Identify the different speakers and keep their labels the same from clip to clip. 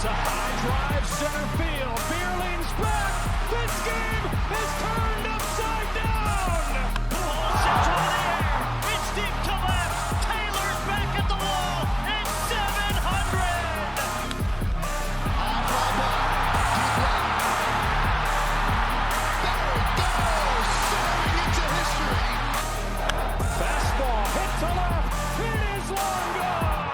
Speaker 1: It's a high drive center field. Beer leans back. This game is turned upside down. Pujols into the air. It's deep to left. Taylor's back at the wall. It's 700. Fastball hit to left. It is long gone.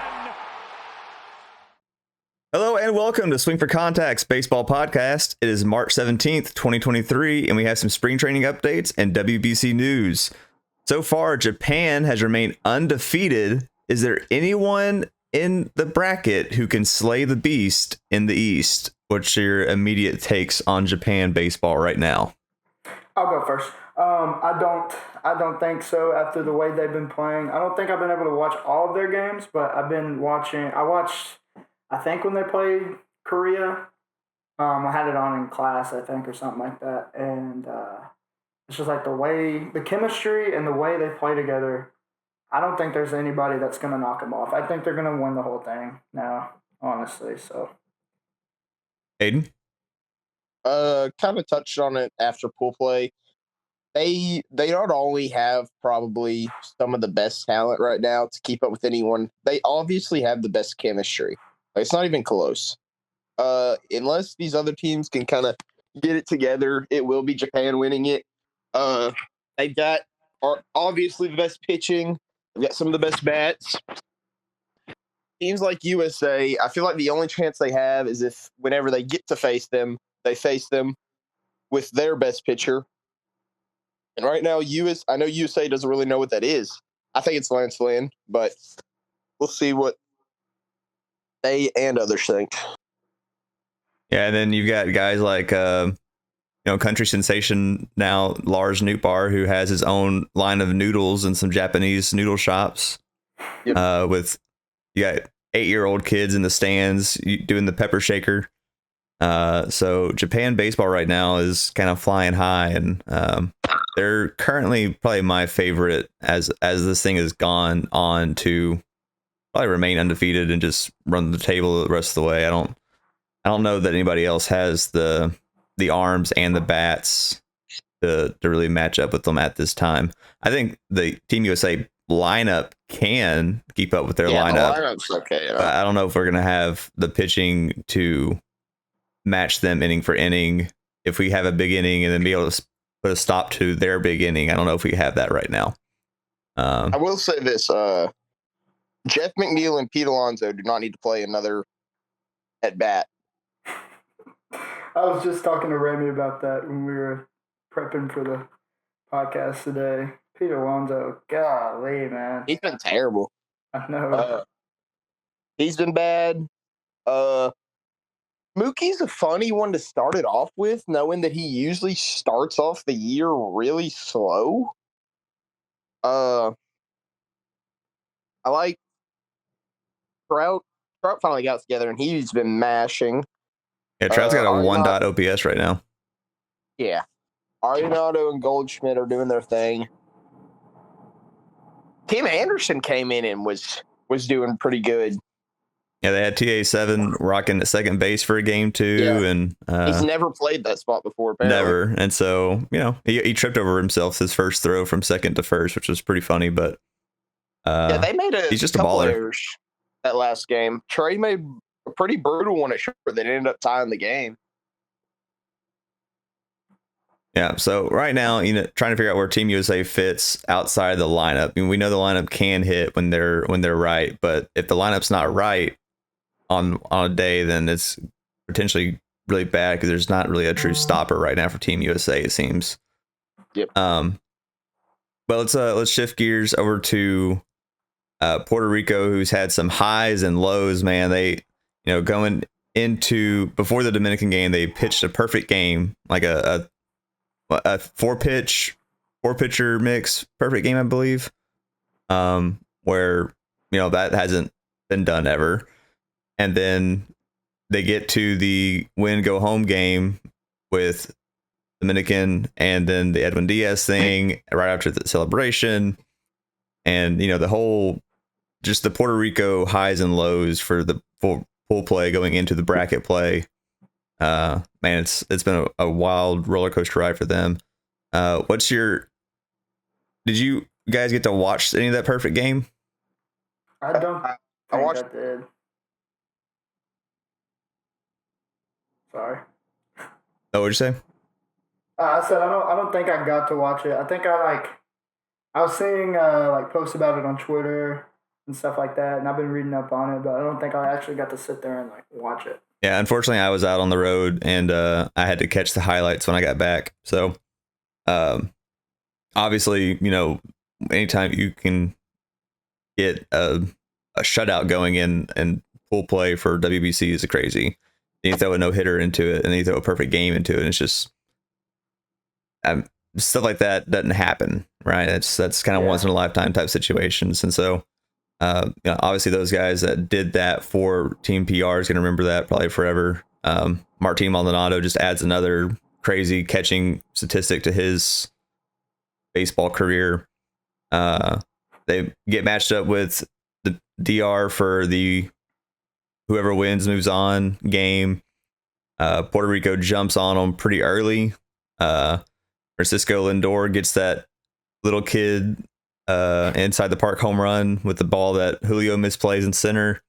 Speaker 2: Hello and welcome to Swing for Contact's baseball podcast. It is March 17th, 2023, and we have some spring training updates and WBC news. So far, Japan has remained undefeated. Is there anyone in the bracket who can slay the beast in the East? What's your immediate takes on Japan baseball right now?
Speaker 3: I'll go first. I don't think so after the way they've been playing. I don't think I've been able to watch all of their games, but I've been watching. I think when they played Korea, I had it on in class, I think, or something like that. And it's just like the chemistry and the way they play together. I don't think there's anybody that's going to knock them off. I think they're going to win the whole thing now, honestly. So,
Speaker 2: Aiden?
Speaker 4: Kind of touched on it after pool play. They not only have probably some of the best talent right now to keep up with anyone, they obviously have the best chemistry. It's not even close. Unless these other teams can kind of get it together, it will be Japan winning it. They've got obviously the best pitching. They've got some of the best bats. Teams like USA, I feel like the only chance they have is if whenever they get to face them, they face them with their best pitcher. And right now, I know USA doesn't really know what that is. I think it's Lance Lynn, but we'll see what they and others think.
Speaker 2: Yeah, and then you've got guys like, country sensation now, Lars Nootbaar, who has his own line of noodles and some Japanese noodle shops. Yep. With you got 8-year-old kids in the stands doing the pepper shaker. So Japan baseball right now is kind of flying high, and they're currently probably my favorite as this thing has gone on to probably remain undefeated and just run the table the rest of the way. I don't know that anybody else has the arms and the bats to really match up with them at this time. I think the Team USA lineup can keep up with their lineup. The lineup's okay. But I don't know if we're gonna have the pitching to match them inning for inning. If we have a big inning and then be able to put a stop to their big inning, I don't know if we have that right now.
Speaker 4: I will say this: Jeff McNeil and Pete Alonso do not need to play another at bat.
Speaker 3: I was just talking to Remy about that when we were prepping for the podcast today. Pete Alonso, golly, man.
Speaker 4: He's been terrible.
Speaker 3: I know.
Speaker 4: He's been bad. Mookie's a funny one to start it off with, knowing that he usually starts off the year really slow. I like Trout. Trout finally got together, and he's been mashing.
Speaker 2: Yeah, Trout's got a 1. OPS right now.
Speaker 4: Yeah. Arenado and Goldschmidt are doing their thing. Tim Anderson came in and was doing pretty good.
Speaker 2: Yeah, they had TA7 rocking at second base for a game too, and
Speaker 4: he's never played that spot before. Apparently.
Speaker 2: Never, and so he tripped over himself his first throw from second to first, which was pretty funny. But
Speaker 4: they made
Speaker 2: he's just a baller.
Speaker 4: Errors that last game. Trey made a pretty brutal one at short that ended up tying the game.
Speaker 2: Yeah, so right now, trying to figure out where Team USA fits outside the lineup. I mean, we know the lineup can hit when they're right, but if the lineup's not right on a day, then it's potentially really bad because there's not really a true stopper right now for Team USA, it seems.
Speaker 4: Yep.
Speaker 2: But let's shift gears over to Puerto Rico, who's had some highs and lows. Man, they going into before the Dominican game, they pitched a perfect game, like a 4-pitcher mix, perfect game, I believe. Where that hasn't been done ever. And then they get to the win go home game with Dominican, and then the Edwin Diaz thing right after the celebration, and the whole just the Puerto Rico highs and lows for pool play going into the bracket play. Man, it's been a wild roller coaster ride for them. Did you guys get to watch any of that perfect game?
Speaker 3: I don't
Speaker 4: I
Speaker 3: think
Speaker 4: watched.
Speaker 3: I did. Sorry.
Speaker 2: Oh, what'd you say?
Speaker 3: I said I don't think I got to watch it. I think I was seeing like posts about it on Twitter and stuff like that, and I've been reading up on it, but I don't think I actually got to sit there and like watch it.
Speaker 2: Yeah, unfortunately, I was out on the road and I had to catch the highlights when I got back. So, obviously, anytime you can get a shutout going in and pool play for WBC is crazy. You throw a no hitter into it, and then you throw a perfect game into it, and it's just stuff like that doesn't happen, right? That's kind of once in a lifetime type situations, and so obviously those guys that did that for Team PR is going to remember that probably forever. Martin Maldonado just adds another crazy catching statistic to his baseball career. They get matched up with the DR for the whoever wins moves on game. Puerto Rico jumps on them pretty early. Francisco Lindor gets that little kid inside the park home run with the ball that Julio misplays in center.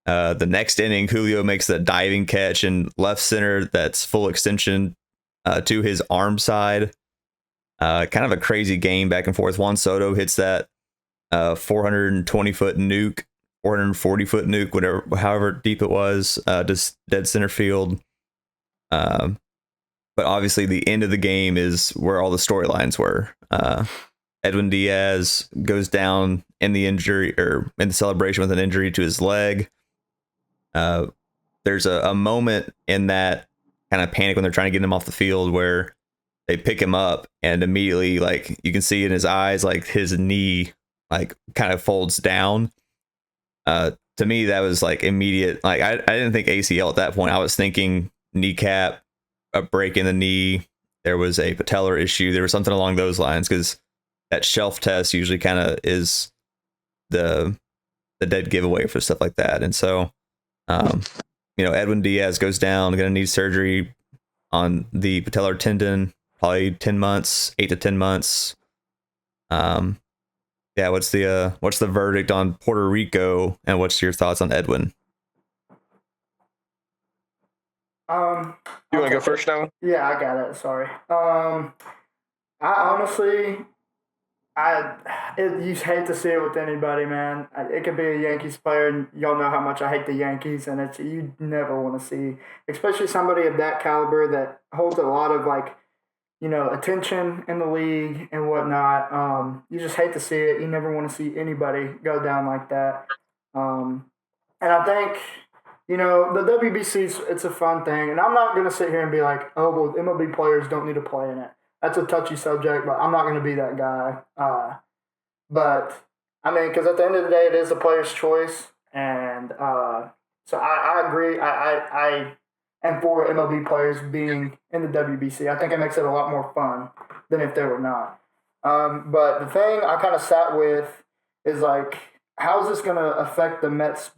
Speaker 2: The next inning, Julio makes that diving catch in left center that's full extension to his arm side. Kind of a crazy game back and forth. Juan Soto hits that 420-foot nuke, 440-foot nuke, whatever, however deep it was, just dead center field. But obviously the end of the game is where all the storylines were. Edwin Diaz goes down in the injury or in the celebration with an injury to his leg. There's a moment in that kind of panic when they're trying to get him off the field where they pick him up and immediately, like, you can see in his eyes, like his knee like kind of folds down. To me, that was like immediate. Like I didn't think ACL at that point. I was thinking kneecap, a break in the knee. There was a patellar issue. There was something along those lines, because that shelf test usually kind of is the dead giveaway for stuff like that. And so, Edwin Diaz goes down, going to need surgery on the patellar tendon, probably 10 months, 8 to 10 months. Yeah, what's the verdict on Puerto Rico, and what's your thoughts on Edwin?
Speaker 4: You want to go first now?
Speaker 3: Yeah, I got it. Sorry. I honestly, you hate to see it with anybody, man. It could be a Yankees player, and y'all know how much I hate the Yankees, and you never want to see, especially somebody of that caliber that holds a lot of attention in the league and whatnot. You just hate to see it. You never want to see anybody go down like that. And I think, the WBC, it's a fun thing. And I'm not going to sit here and be like, oh, well, MLB players don't need to play in it. That's a touchy subject, but I'm not going to be that guy. But, I mean, because at the end of the day, it is a player's choice. And so I agree. I am for MLB players being in the WBC. I think it makes it a lot more fun than if they were not. But the thing I kind of sat with is, like, how's this going to affect the Mets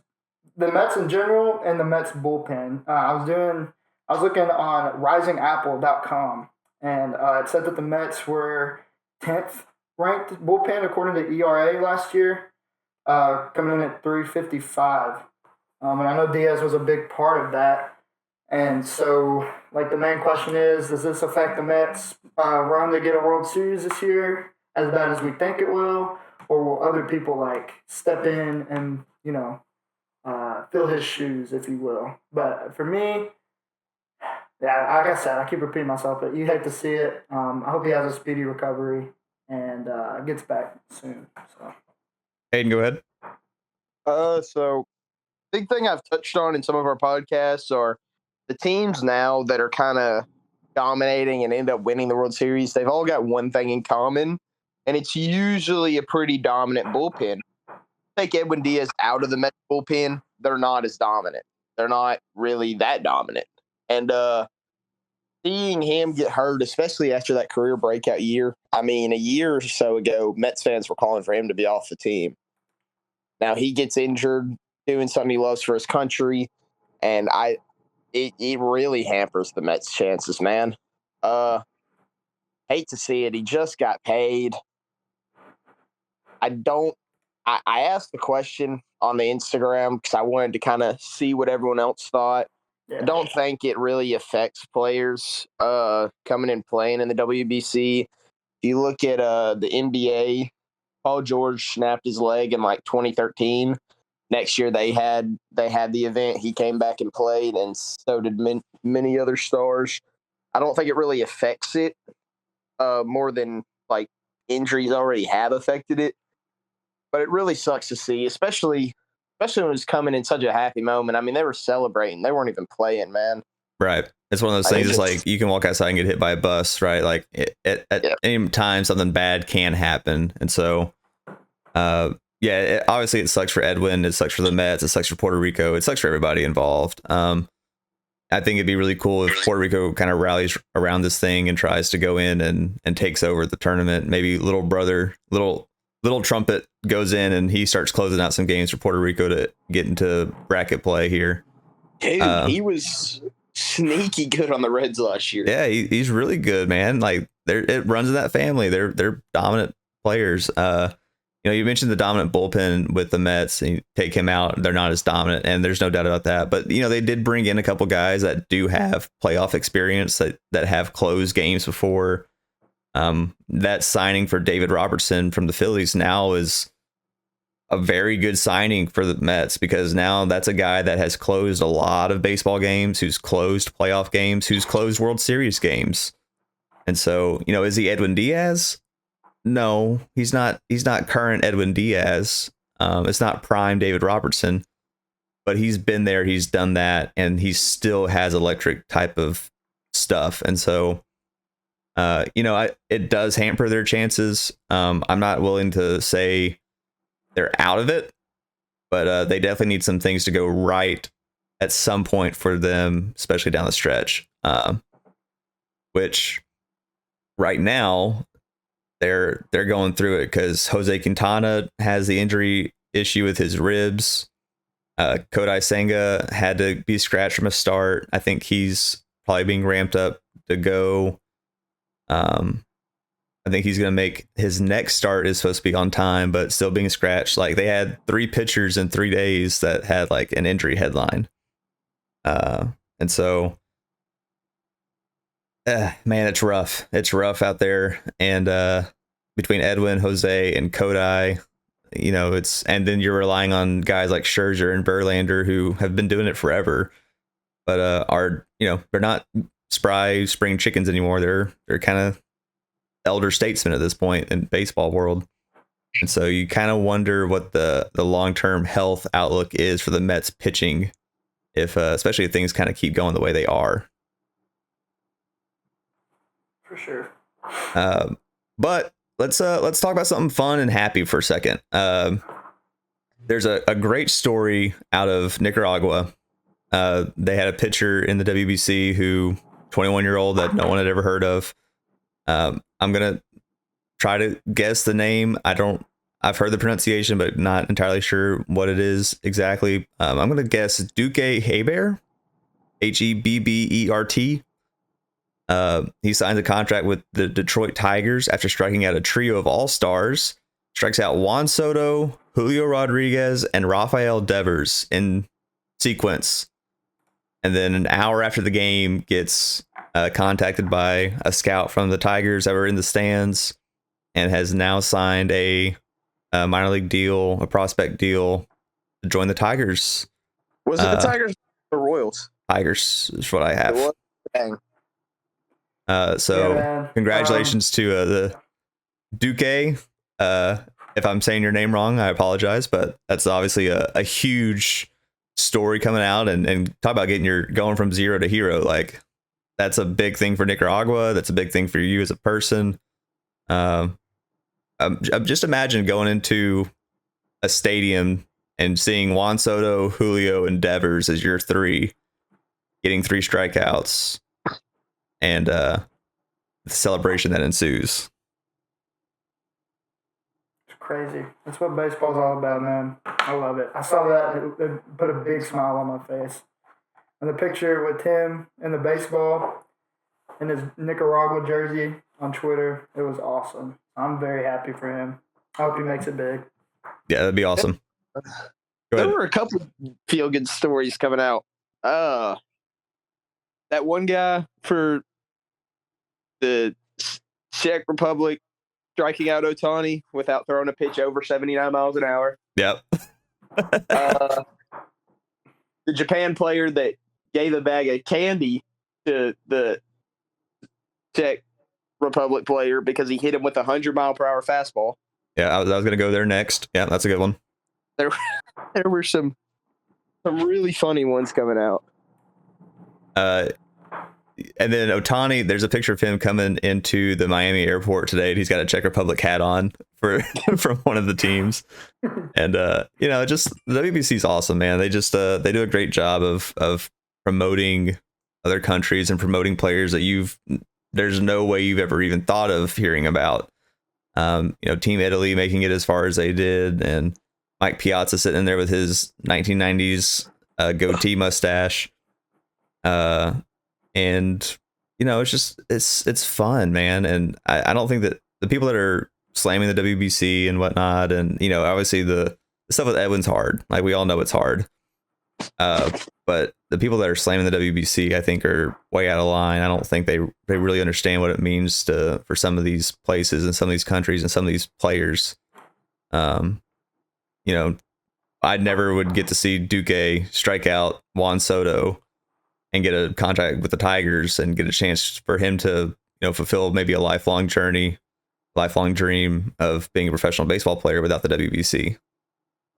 Speaker 3: in general and the Mets bullpen? I was looking on risingapple.com, and it said that the Mets were 10th ranked bullpen according to ERA last year, coming in at 355. And I know Diaz was a big part of that. And so, like, the main question is, does this affect the Mets' run to get a World Series this year as bad as we think it will? Or will other people, like, step in and, fill his shoes, if you will? But for me, yeah, like I said, I keep repeating myself, but you hate to see it. I hope he has a speedy recovery and gets back soon. So,
Speaker 2: Hayden, go ahead.
Speaker 4: So big thing I've touched on in some of our podcasts are the teams now that are kind of dominating and end up winning the World Series. They've all got one thing in common, and it's usually a pretty dominant bullpen. Take Edwin Diaz out of the Mets bullpen, they're not as dominant. They're not really that dominant. And seeing him get hurt, especially after that career breakout year, I mean, a year or so ago, Mets fans were calling for him to be off the team. Now he gets injured. doing something he loves for his country, and it really hampers the Mets' chances, man. Hate to see it. He just got paid. I asked the question on the Instagram because I wanted to kind of see what everyone else thought.
Speaker 3: Yeah.
Speaker 4: I don't think it really affects players coming and playing in the WBC. If you look at the NBA, Paul George snapped his leg in like 2013. Next year they had the event. He came back and played, and so did many other stars. I don't think it really affects it more than like injuries already have affected it. But it really sucks to see, especially when it's coming in such a happy moment. I mean, they were celebrating. They weren't even playing, man.
Speaker 2: Right. It's one of those things. It's like you can walk outside and get hit by a bus, right? Like at any time, something bad can happen. And so, obviously it sucks for Edwin. It sucks for the Mets. It sucks for Puerto Rico. It sucks for everybody involved. I think it'd be really cool if Puerto Rico kind of rallies around this thing and tries to go in and takes over the tournament. Maybe little trumpet goes in and he starts closing out some games for Puerto Rico to get into bracket play here.
Speaker 4: Dude, he was sneaky good on the Reds last year.
Speaker 2: Yeah, he's really good, man. Like it runs in that family. They're dominant players. You mentioned the dominant bullpen with the Mets, and you take him out, they're not as dominant, and there's no doubt about that. But they did bring in a couple guys that do have playoff experience that have closed games before. That signing for David Robertson from the Phillies now is a very good signing for the Mets, because now that's a guy that has closed a lot of baseball games, who's closed playoff games, who's closed World Series games. And so, is he Edwin Diaz? No, he's not. He's not current Edwin Diaz. It's not prime David Robertson, but he's been there. He's done that, and he still has electric type of stuff. And so, it does hamper their chances. I'm not willing to say they're out of it, but they definitely need some things to go right at some point for them, especially down the stretch. Which right now they're going through it because Jose Quintana has the injury issue with his ribs. Kodai Senga had to be scratched from a start. I think he's probably being ramped up to go. I think he's going to make his next start is supposed to be on time, but still being scratched. Like they had 3 pitchers in 3 days that had like an injury headline. And so, man, it's rough. It's rough out there. And, between Edwin, Jose, and Kodai, and then you're relying on guys like Scherzer and Verlander who have been doing it forever, but, they're not spry spring chickens anymore. They're kind of elder statesmen at this point in baseball world. And so you kind of wonder what the long-term health outlook is for the Mets pitching, if especially if things kind of keep going the way they are.
Speaker 3: For sure.
Speaker 2: But let's talk about something fun and happy for a second. There's a great story out of Nicaragua. They had a pitcher in the WBC 21-year-old that no one had ever heard of. I'm gonna try to guess the name. I've heard the pronunciation, but not entirely sure what it is exactly. I'm gonna guess Duque Hebert, Hebbert. He signs a contract with the Detroit Tigers after striking out a trio of all-stars. Strikes out Juan Soto, Julio Rodriguez, and Rafael Devers in sequence. And then an hour after the game, gets contacted by a scout from the Tigers that were in the stands, and has now signed a minor league deal, a prospect deal, to join the Tigers.
Speaker 4: Was it the Tigers or Royals?
Speaker 2: Tigers is what I have.
Speaker 4: Dang.
Speaker 2: Congratulations to the Duque. If I'm saying your name wrong, I apologize, but that's obviously a huge story coming out, and talk about going from zero to hero. Like, that's a big thing for Nicaragua. That's a big thing for you as a person. Just imagine going into a stadium and seeing Juan Soto, Julio, and Devers as your 3, getting 3 strikeouts, and the celebration that ensues.
Speaker 3: It's crazy. That's what baseball's all about, man. I love it. I saw that. It put a big smile on my face. And the picture with him in the baseball in his Nicaragua jersey on Twitter, it was awesome. I'm very happy for him. I hope he makes it big.
Speaker 2: Yeah, that'd be awesome. Go
Speaker 4: There
Speaker 2: ahead.
Speaker 4: were a couple feel good stories coming out. That one guy for the Czech Republic striking out Otani without throwing a pitch over 79 miles an hour.
Speaker 2: Yep.
Speaker 4: The Japan player that gave a bag of candy to the Czech Republic player because he hit him with a 100-mile-per-hour fastball.
Speaker 2: Yeah, I was going to go there next. Yeah, that's a good one.
Speaker 4: There were some really funny ones coming out.
Speaker 2: And then Otani, there's a picture of him coming into the Miami airport today, and he's got a Czech Republic hat on from one of the teams. And just the WBC is awesome, man. They just they do a great job of promoting other countries and promoting players that there's no way you've ever even thought of hearing about. Team Italy making it as far as they did, and Mike Piazza sitting in there with his 1990s goatee mustache. And it's fun, man. And I don't think that the people that are slamming the WBC and whatnot, and obviously the stuff with Edwin's hard. Like, we all know it's hard. But the people that are slamming the WBC, I think, are way out of line. I don't think they really understand what it means for some of these places and some of these countries and some of these players. I never would get to see Duque strike out Juan Soto and get a contract with the Tigers and get a chance for him to, fulfill maybe a lifelong dream of being a professional baseball player without the WBC.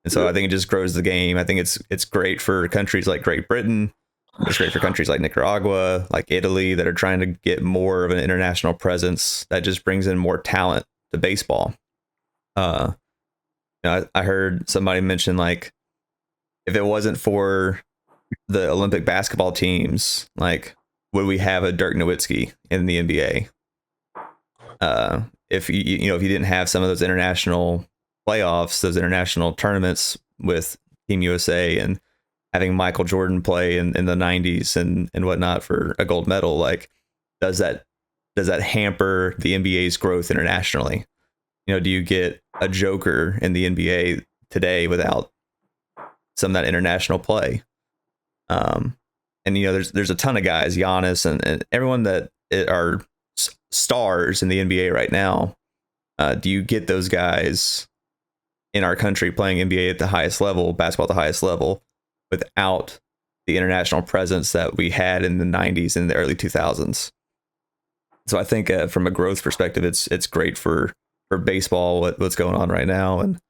Speaker 2: And so I think it just grows the game. I think it's great for countries like Great Britain. It's great for countries like Nicaragua, like Italy, that are trying to get more of an international presence that just brings in more talent to baseball. I heard somebody mention, like, if it wasn't for the Olympic basketball teams, like, would we have a Dirk Nowitzki in the NBA? If you didn't have some of those international playoffs, those international tournaments with Team USA, and having Michael Jordan play in the 90s and whatnot for a gold medal, like, does that hamper the NBA's growth internationally? Do you get a Joker in the NBA today without some of that international play? There's a ton of guys, Giannis and everyone that are stars in the NBA right now. Do you get those guys in our country playing NBA at the highest level, basketball at the highest level, without the international presence that we had in the 90s and the early 2000s? So I think from a growth perspective, it's great for baseball, what's going on right now, and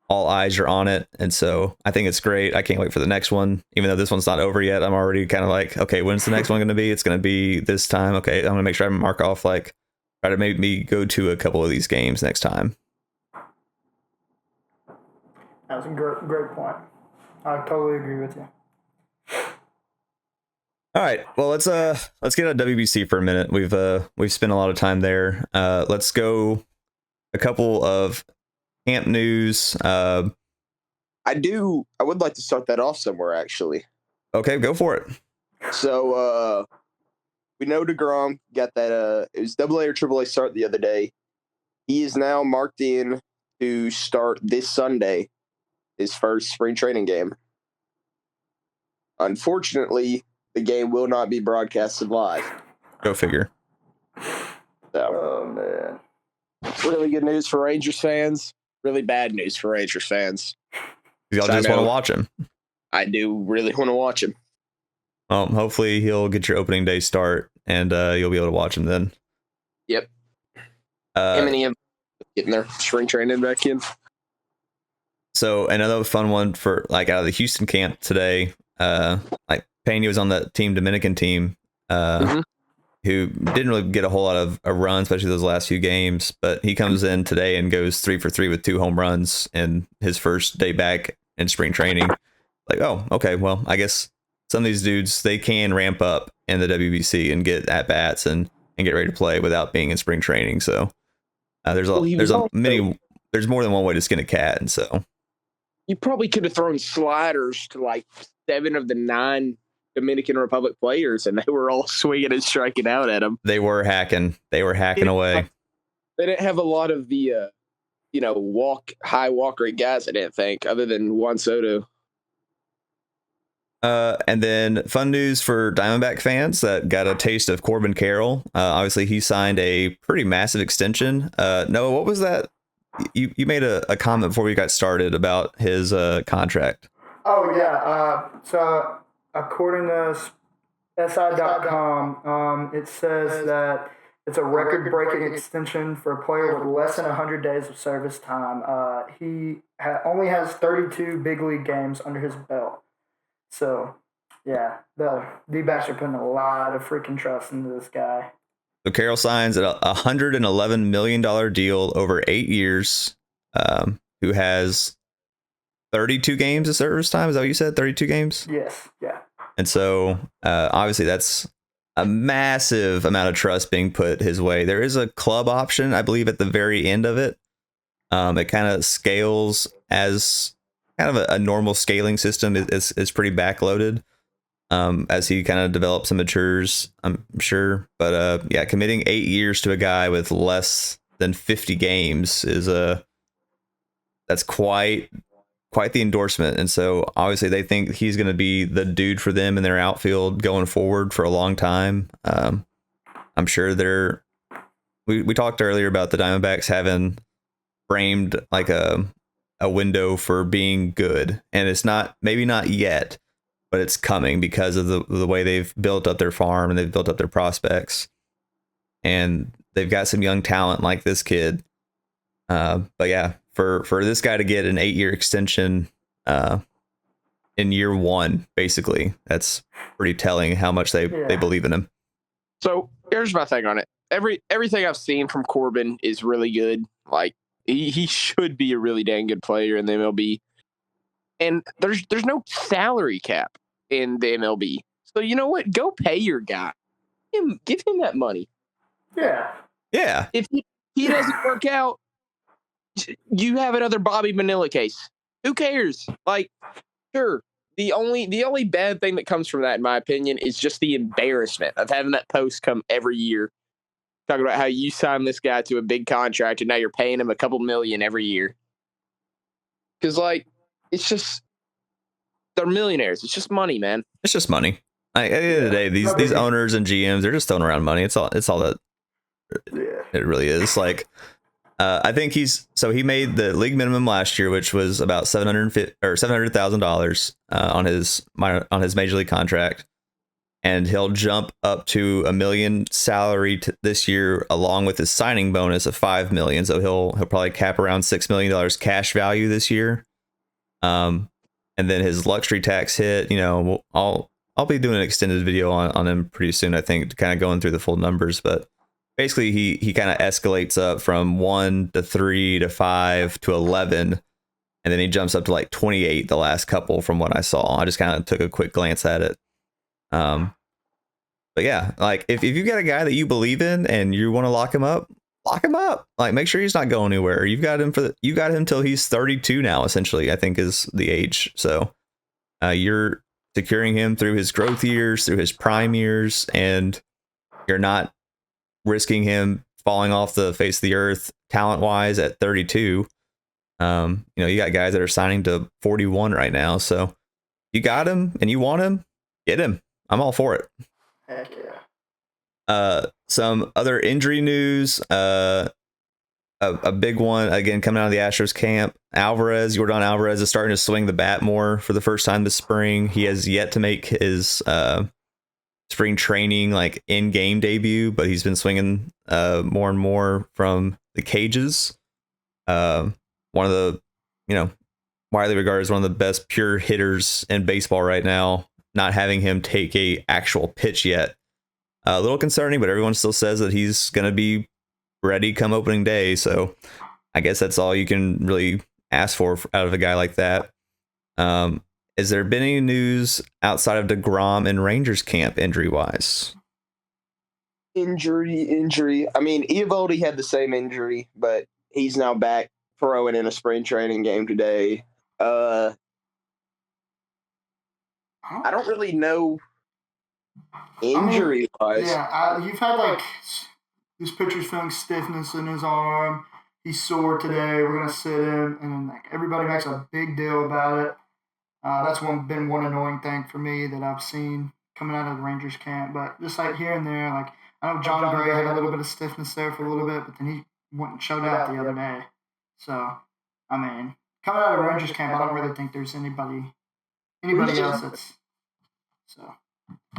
Speaker 2: all eyes are on it. And so I think it's great. I can't wait for the next one. Even though this one's not over yet, I'm already kind of like, okay, when's the next one going to be? It's going to be this time. Okay, I'm going to make sure I mark off, like, try to make me go to a couple of these games next time.
Speaker 3: That was a great point. I totally agree with you.
Speaker 2: All right, well, let's get on WBC for a minute. We've spent a lot of time there. Let's go a couple of camp news. I
Speaker 4: would like to start that off somewhere, actually.
Speaker 2: Okay, go for it.
Speaker 4: So we know DeGrom got that it was AA or AAA start the other day. He is now marked in to start this Sunday, his first spring training game. Unfortunately, the game will not be broadcasted live.
Speaker 2: Go figure.
Speaker 4: So,
Speaker 3: Oh, man.
Speaker 4: really good news for Rangers fans. Really bad news for Rangers fans.
Speaker 2: Y'all just want to watch him.
Speaker 4: I do really want to watch him.
Speaker 2: Hopefully he'll get your opening day start, and you'll be able to watch him then.
Speaker 4: Yep. Him and Ian getting their spring training back in.
Speaker 2: So another fun one for, like, out of the Houston camp today, like, Pena was on the Dominican team, who didn't really get a whole lot of a run, especially those last few games. But he comes in today and goes 3 for 3 with 2 home runs in his first day back in spring training. Like, oh, okay, well, I guess some of these dudes, they can ramp up in the WBC and get at bats and get ready to play without being in spring training. So there's more than one way to skin a cat, and so.
Speaker 4: you probably could have thrown sliders to like 7 of the 9 Dominican Republic players, and they were all swinging and striking out at him.
Speaker 2: They were hacking. They were hacking away.
Speaker 4: They didn't have a lot of the, high walk rate guys, I didn't think, other than Juan Soto.
Speaker 2: And then fun news for Diamondback fans that got a taste of Corbin Carroll. Obviously, he signed a pretty massive extension. Noah, what was that? You made a comment before we got started about his contract.
Speaker 3: Oh, yeah. So according to SI.com, it says that it's a record-breaking extension for a player with less than 100 days of service time. He only has 32 big league games under his belt. So, yeah, the D-backs are putting a lot of freaking trust into this guy.
Speaker 2: So Carroll signs a $111 million deal over 8 years, who has 32 games of service time. Is that what you said? 32 games?
Speaker 3: Yes, yeah.
Speaker 2: And so, obviously, that's a massive amount of trust being put his way. There is a club option, I believe, at the very end of it. It kind of scales as kind of a normal scaling system is pretty backloaded as he kind of develops and matures, I'm sure. But yeah, committing 8 years to a guy with less than 50 games is that's quite the endorsement. And so obviously they think he's going to be the dude for them in their outfield going forward for a long time. I'm sure we talked earlier about the Diamondbacks having framed like a window for being good, and it's maybe not yet, but it's coming because of the way they've built up their farm and they've built up their prospects, and they've got some young talent like this kid. But yeah, for this guy to get an 8-year extension in year 1, basically, that's pretty telling how much they believe in him.
Speaker 4: So here's my thing on it. Everything I've seen from Corbin is really good. Like, he should be a really dang good player in the MLB. And there's no salary cap in the MLB. So you know what? Go pay your guy. Give him that money.
Speaker 3: Yeah.
Speaker 2: Yeah.
Speaker 4: If he doesn't work out, you have another Bobby Manila case. Who cares? Like, sure. The only bad thing that comes from that, in my opinion, is just the embarrassment of having that post come every year. Talking about how you signed this guy to a big contract and now you're paying him a couple million every year. Because, like, it's just, they're millionaires. It's just money, man.
Speaker 2: It's just money. Like, at the end of the day, these owners and GMs, they're just throwing around money. It's all that it really is. Like, I think he made the league minimum last year, which was about $700,000 on his major league contract. And he'll jump up to $1 million salary this year, along with his signing bonus of $5 million. So he'll probably cap around $6 million cash value this year. And then his luxury tax hit. You know, I'll be doing an extended video on him pretty soon, I think, kind of going through the full numbers. But basically, he kind of escalates up from 1 to 3 to 5 to 11, and then he jumps up to like 28 the last couple from what I saw. I just kind of took a quick glance at it. But yeah, like if you got a guy that you believe in and you want to lock him up. Like, make sure he's not going anywhere. You got him till he's 32 now, essentially, I think is the age. So you're securing him through his growth years, through his prime years, and you're not risking him falling off the face of the earth talent wise at 32. You got guys that are signing to 41 right now. So you got him and you want him, get him. I'm all for it.
Speaker 3: Heck yeah.
Speaker 2: Some other injury news. A big one again coming out of the Astros camp. Yordan Alvarez is starting to swing the bat more for the first time this spring. He has yet to make his spring training like in-game debut, but he's been swinging more and more from the cages. One of the widely regarded as one of the best pure hitters in baseball right now. Not having him take a actual pitch yet, a little concerning, but everyone still says that he's going to be ready come opening day. So I guess that's all you can really ask for out of a guy like that. Has there been any news outside of DeGrom and Rangers camp injury wise?
Speaker 4: Injury. I mean, Eovaldi had the same injury, but he's now back throwing in a spring training game today. I don't really know injury wise.
Speaker 3: You've had like this pitcher's feeling stiffness in his arm. He's sore today. We're gonna sit him, and then like everybody makes a big deal about it. That's been one annoying thing for me that I've seen coming out of the Rangers camp. But just like here and there, like I know John Gray had a little bit of stiffness there for a little bit, but then he went and showed out the other day. So I mean, coming out of Rangers camp, I don't really think there's anybody else that's so.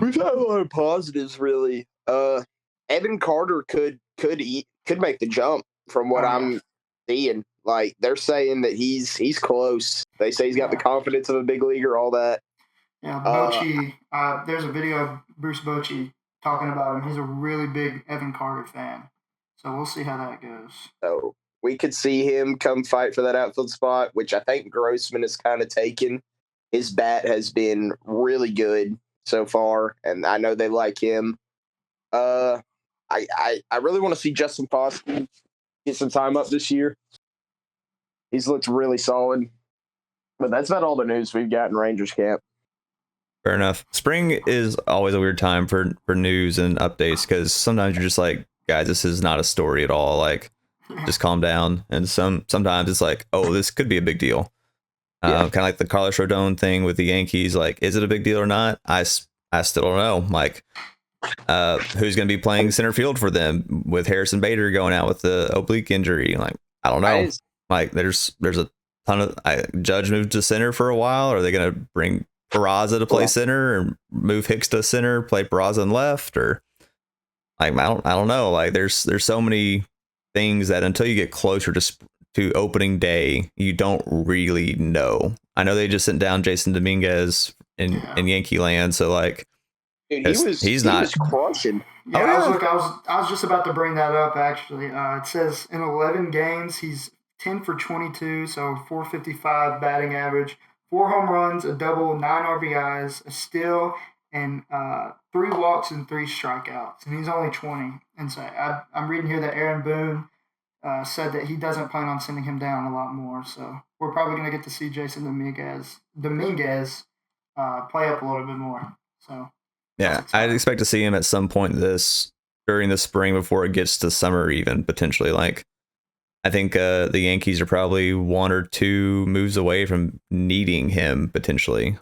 Speaker 4: We've had a lot of positives, really. Evan Carter could make the jump from what I'm seeing. Like they're saying that he's close. They say he's got the confidence of a big leaguer, all that.
Speaker 3: Yeah, Bochy. There's a video of Bruce Bochy talking about him. He's a really big Evan Carter fan. So we'll see how that goes.
Speaker 4: So we could see him come fight for that outfield spot, which I think Grossman has kind of taken. His bat has been really good so far, and I know they like him. I really want to see Justin Foster get some time up this year. He's looked really solid. But that's about all the news we've got in Rangers camp.
Speaker 2: Fair enough. Spring is always a weird time for news and updates because sometimes you're just like, guys, this is not a story at all. Like, just calm down. And sometimes it's like, oh, this could be a big deal. Kind of like the Carlos Rodon thing with the Yankees. Like, is it a big deal or not? I still don't know. Like, who's going to be playing center field for them with Harrison Bader going out with the oblique injury? Like, I don't know. Like, there's a ton of Judge moved to center for a while. Are they going to bring Peraza to play center or move Hicks to center, play Peraza in left? Or like, I don't know. Like, there's so many things that until you get closer to opening day, you don't really know. I know they just sent down Jason Dominguez in Yankee land, so like,
Speaker 4: dude, he was crushing.
Speaker 3: Yeah, I was just about to bring that up actually. It says in 11 games he's 10 for 22, so 455 batting average, 4 home runs, a double, 9 RBIs, a steal, and 3 walks and 3 strikeouts, and he's only 20. And so I'm reading here that Aaron Boone said that he doesn't plan on sending him down a lot more. So we're probably going to get to see Jason Dominguez play up a little bit more. So
Speaker 2: yeah, I'd expect to see him at some point during the spring before it gets to summer, even potentially. Like, I think the Yankees are probably 1 or 2 moves away from needing him potentially.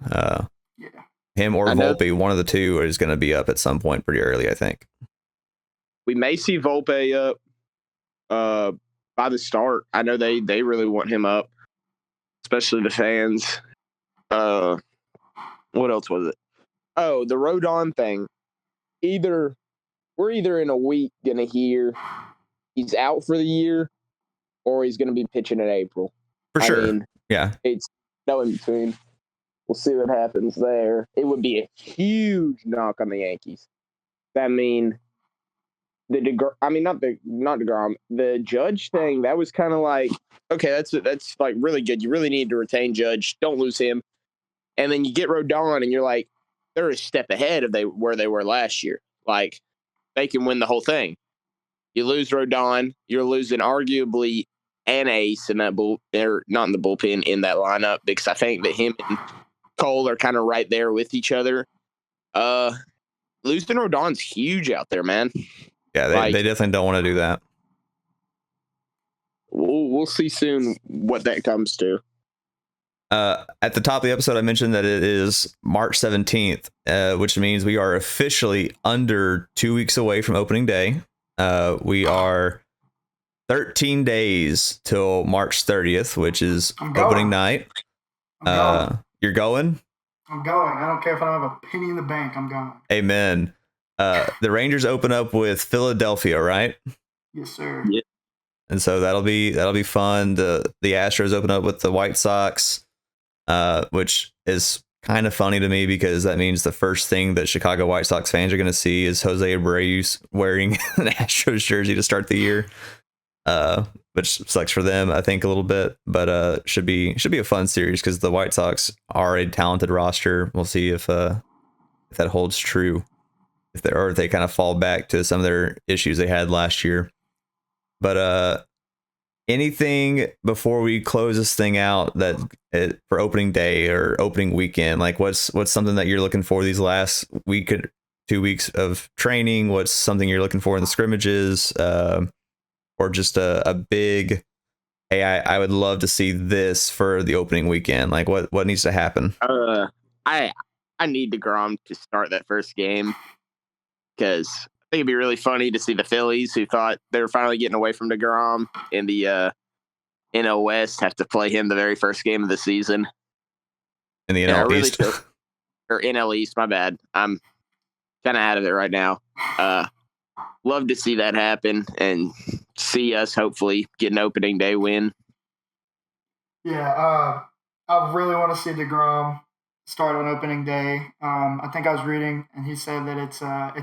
Speaker 2: Him or Volpe, one of the two is going to be up at some point pretty early, I think.
Speaker 4: We may see Volpe up by the start. I know they really want him up, especially the fans. What else was it? Oh, the Rodon thing. We're either in a week gonna hear he's out for the year, or he's gonna be pitching in April.
Speaker 2: For sure. Yeah.
Speaker 4: It's no in between. We'll see what happens there. It would be a huge knock on the Yankees. I mean, not DeGrom. The Judge thing, that was kind of like, okay, that's like really good. You really need to retain Judge. Don't lose him. And then you get Rodon, and you're like, they're a step ahead of where they were last year. Like, they can win the whole thing. You lose Rodon, you're losing arguably an ace in that they're not in the bullpen in that lineup, because I think that him and Cole are kind of right there with each other. Losing Rodon's huge out there, man.
Speaker 2: Yeah, they definitely don't want to do that.
Speaker 4: We'll see soon what that comes to.
Speaker 2: At the top of the episode, I mentioned that it is March 17th, which means we are officially under 2 weeks away from opening day. We are 13 days till March 30th, which is opening night. You're going?
Speaker 3: I'm going. I don't care if I don't have a penny in the bank. I'm going.
Speaker 2: Amen. The Rangers open up with Philadelphia, right?
Speaker 3: Yes, sir.
Speaker 4: Yeah.
Speaker 2: And so that'll be fun. The Astros open up with the White Sox, which is kind of funny to me because that means the first thing that Chicago White Sox fans are going to see is Jose Abreu wearing an Astros jersey to start the year, which sucks for them, I think, a little bit. But should be a fun series because the White Sox are a talented roster. We'll see if that holds true, if they kind of fall back to some of their issues they had last year. But anything before we close this thing out that for opening day or opening weekend? Like, what's something that you're looking for these last week or 2 weeks of training? What's something you're looking for in the scrimmages, or just a big? Hey, I would love to see this for the opening weekend. Like, what needs to happen?
Speaker 4: I need DeGrom to start that first game because I think it'd be really funny to see the Phillies, who thought they were finally getting away from DeGrom in the NL West, have to play him the very first game of the season.
Speaker 2: In the NL East.
Speaker 4: Or NL East, my bad. I'm kind of out of it right now. Love to see that happen and see us hopefully get an opening day win.
Speaker 3: Yeah, I really want to see DeGrom start on opening day. I think I was reading, and he said that it's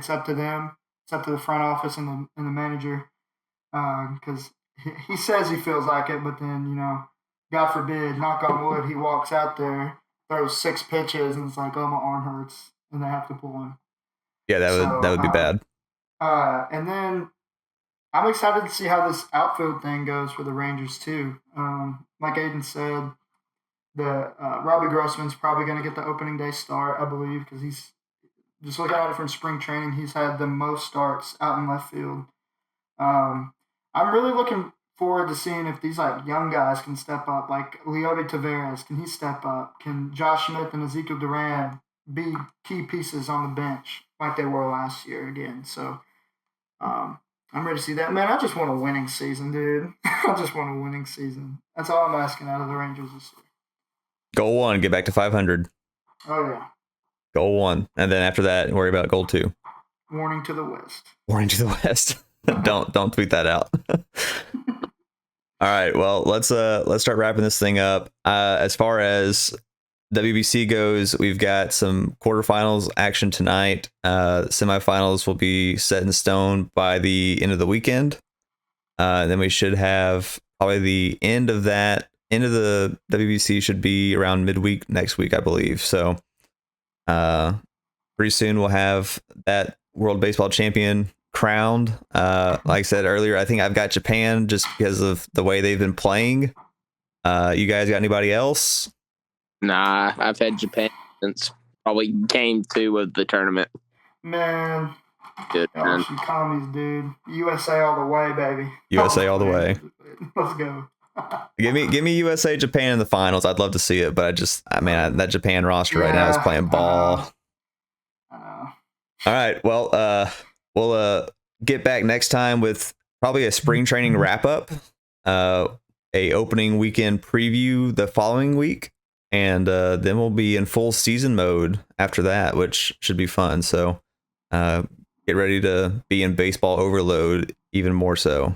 Speaker 3: up to them. It's up to the front office and the manager, because he says he feels like it, but then God forbid, knock on wood, he walks out there, throws 6 pitches, and it's like, oh, my arm hurts, and they have to pull him.
Speaker 2: Yeah, that would be bad.
Speaker 3: And then I'm excited to see how this outfield thing goes for the Rangers too. Like Aiden said, the Robbie Grossman's probably going to get the opening day start, I believe, because he's just looking at it from spring training. He's had the most starts out in left field. I'm really looking forward to seeing if these young guys can step up, like Leody Taveras. Can he step up? Can Josh Smith and Ezekiel Duran be key pieces on the bench like they were last year again? So I'm ready to see that. Man, I just want a winning season, dude. I just want a winning season. That's all I'm asking out of the Rangers this year.
Speaker 2: Goal 1, get back to 500.
Speaker 3: Oh, yeah.
Speaker 2: Goal 1. And then after that, worry about goal 2.
Speaker 3: Warning to the West.
Speaker 2: Warning to the West. Don't tweet that out. All right. Well, let's start wrapping this thing up. As far as WBC goes, we've got some quarterfinals action tonight. Semifinals will be set in stone by the end of the weekend. Then we should have probably the end of the WBC should be around midweek next week, I believe. So pretty soon we'll have that World Baseball Champion crowned. Like I said earlier, I think I've got Japan just because of the way they've been playing. You guys got anybody else?
Speaker 4: Nah, I've had Japan since probably game 2 of the tournament.
Speaker 3: Man.
Speaker 4: Good, man.
Speaker 3: Commies, dude. USA all the way, baby.
Speaker 2: USA all the way.
Speaker 3: Let's go.
Speaker 2: Give me USA Japan in the finals. I'd love to see it, but that Japan roster right now is playing ball.
Speaker 3: I know.
Speaker 2: All right. Well, we'll get back next time with probably a spring training wrap up, a opening weekend preview the following week, and then we'll be in full season mode after that, which should be fun. So get ready to be in baseball overload even more so.